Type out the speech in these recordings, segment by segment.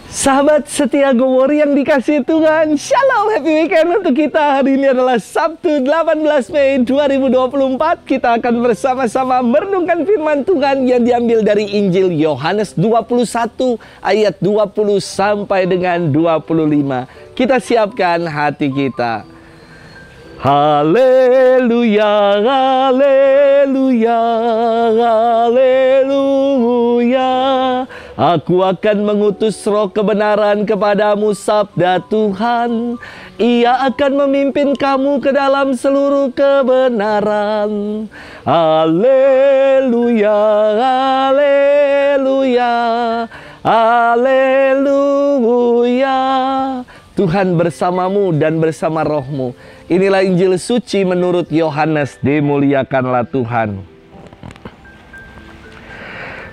Sahabat setia Go Warrior yang dikasihi Tuhan, Shalom, happy weekend untuk kita. Hari ini adalah Sabtu 18 Mei 2024. Kita akan bersama-sama merenungkan firman Tuhan yang diambil dari Injil Yohanes 21 ayat 20 sampai dengan 25. Kita siapkan hati kita. Haleluya, haleluya, haleluya. Aku akan mengutus roh kebenaran kepadamu, sabda Tuhan. Ia akan memimpin kamu ke dalam seluruh kebenaran. Haleluya, haleluya, haleluya. Tuhan bersamamu dan bersama rohmu. Inilah Injil suci menurut Yohanes. Dimuliakanlah Tuhan.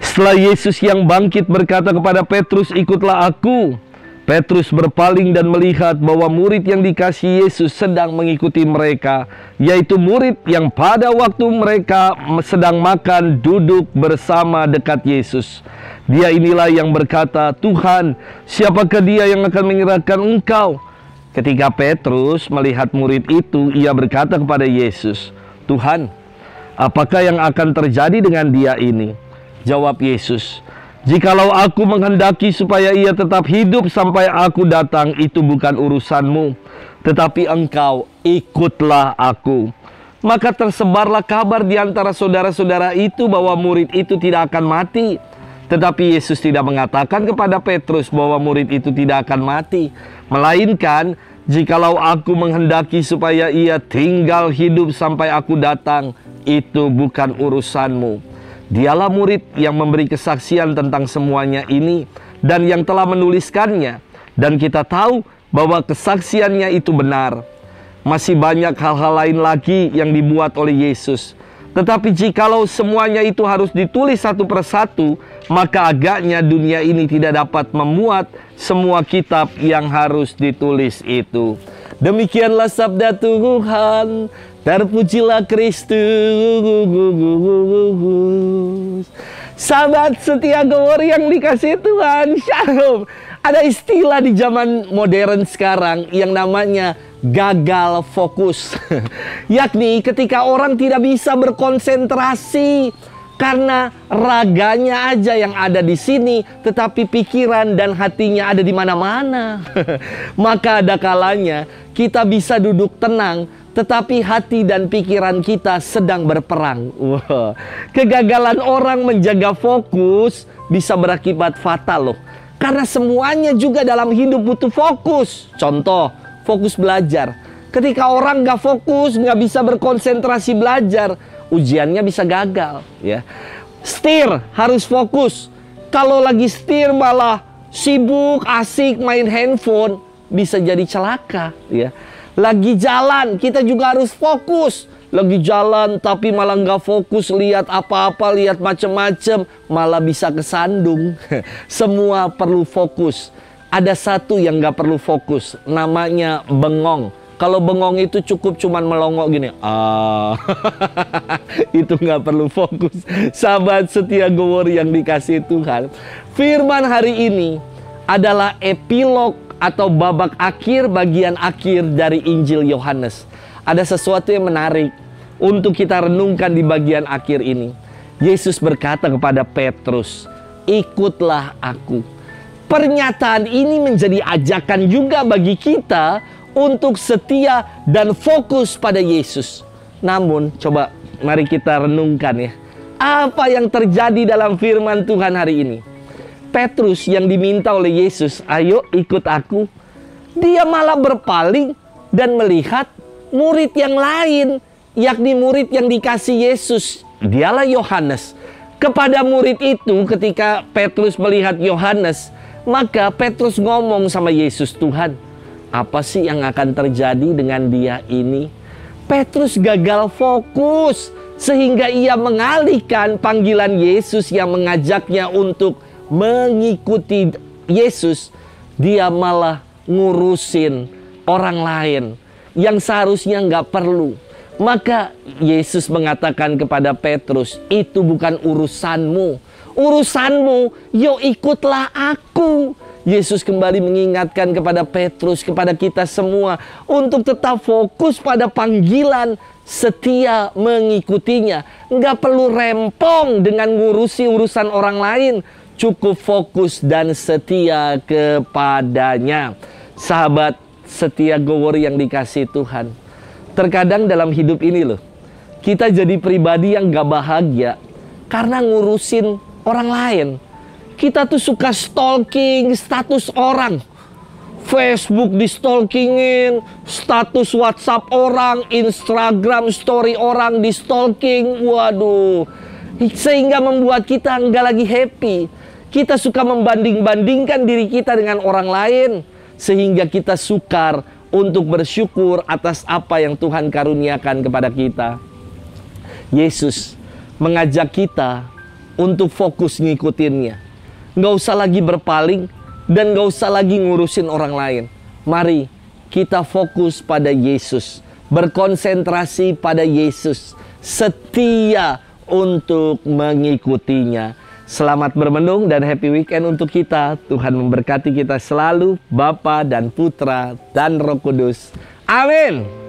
Setelah Yesus yang bangkit berkata kepada Petrus, "Ikutlah aku." Petrus berpaling dan melihat bahwa murid yang dikasihi Yesus sedang mengikuti mereka, yaitu murid yang pada waktu mereka sedang makan duduk bersama dekat Yesus. Dia inilah yang berkata, "Tuhan, siapakah dia yang akan menyerahkan Engkau?" Ketika Petrus melihat murid itu, ia berkata kepada Yesus, "Tuhan, apakah yang akan terjadi dengan dia ini?" Jawab Yesus, "Jikalau aku menghendaki supaya ia tetap hidup sampai aku datang, itu bukan urusanmu. Tetapi engkau ikutlah aku." Maka tersebarlah kabar di antara saudara-saudara itu bahwa murid itu tidak akan mati. Tetapi Yesus tidak mengatakan kepada Petrus bahwa murid itu tidak akan mati. Melainkan, "Jikalau aku menghendaki supaya ia tinggal hidup sampai aku datang, itu bukan urusanmu." Dialah murid yang memberi kesaksian tentang semuanya ini dan yang telah menuliskannya. Dan kita tahu bahwa kesaksiannya itu benar. Masih banyak hal-hal lain lagi yang dibuat oleh Yesus. Tetapi jikalau semuanya itu harus ditulis satu persatu, maka agaknya dunia ini tidak dapat memuat semua kitab yang harus ditulis itu. Demikianlah sabda Tuhan. Terpujilah Kristus. Sahabat setia Go Warrior yang dikasihi Tuhan, Shalom. Ada istilah di zaman modern sekarang yang namanya gagal fokus. Yakni ketika orang tidak bisa berkonsentrasi karena raganya aja yang ada di sini, tetapi pikiran dan hatinya ada di mana-mana. Maka ada kalanya kita bisa duduk tenang, tetapi hati dan pikiran kita sedang berperang. Wah, kegagalan orang menjaga fokus bisa berakibat fatal loh. Karena semuanya juga dalam hidup butuh fokus. Contoh, fokus belajar. Ketika orang nggak fokus, nggak bisa berkonsentrasi belajar, ujiannya bisa gagal. Ya, setir harus fokus. Kalau lagi setir malah sibuk, asik main handphone, bisa jadi celaka. Ya. Lagi jalan, kita juga harus fokus. Lagi jalan tapi malah nggak fokus, lihat apa-apa, lihat macem-macem, malah bisa kesandung. Semua perlu fokus. Ada satu yang nggak perlu fokus, namanya bengong. Kalau bengong itu cukup cuman melongok gini. Itu nggak perlu fokus. Sahabat setia Go Warrior yang dikasihi Tuhan, firman hari ini adalah epilog atau babak akhir, bagian akhir dari Injil Yohanes. Ada sesuatu yang menarik untuk kita renungkan di bagian akhir ini. Yesus berkata kepada Petrus, "Ikutlah aku." Pernyataan ini menjadi ajakan juga bagi kita untuk setia dan fokus pada Yesus. Namun, coba mari kita renungkan ya. Apa yang terjadi dalam firman Tuhan hari ini? Petrus yang diminta oleh Yesus, "Ayo ikut aku." Dia malah berpaling dan melihat murid yang lain, yakni murid yang dikasih Yesus. Dialah Yohanes. Kepada murid itu, ketika Petrus melihat Yohanes, maka Petrus ngomong sama Yesus, "Tuhan, apa sih yang akan terjadi dengan dia ini?" Petrus gagal fokus sehingga ia mengalihkan panggilan Yesus yang mengajaknya untuk mengikuti Yesus. Dia malah ngurusin orang lain yang seharusnya nggak perlu. Maka Yesus mengatakan kepada Petrus, "Itu bukan urusanmu. Urusanmu, yo ikutlah aku." Yesus kembali mengingatkan kepada Petrus, kepada kita semua, untuk tetap fokus pada panggilan, setia mengikutinya. Nggak perlu rempong dengan ngurusi urusan orang lain. Cukup fokus dan setia kepadanya. Sahabat setia gower yang dikasihi Tuhan, terkadang dalam hidup ini loh, kita jadi pribadi yang gak bahagia karena ngurusin orang lain. Kita tuh suka stalking status orang. Facebook di stalkingin, status WhatsApp orang, Instagram story orang di stalking. Waduh, sehingga membuat kita nggak lagi happy. Kita suka membanding-bandingkan diri kita dengan orang lain, sehingga kita sukar untuk bersyukur atas apa yang Tuhan karuniakan kepada kita. Yesus mengajak kita untuk fokus ngikutinnya. Nggak usah lagi berpaling dan nggak usah lagi ngurusin orang lain. Mari kita fokus pada Yesus, berkonsentrasi pada Yesus, setia untuk mengikutinya. Selamat bermenung dan happy weekend untuk kita. Tuhan memberkati kita selalu, Bapa dan Putra dan Roh Kudus. Amin.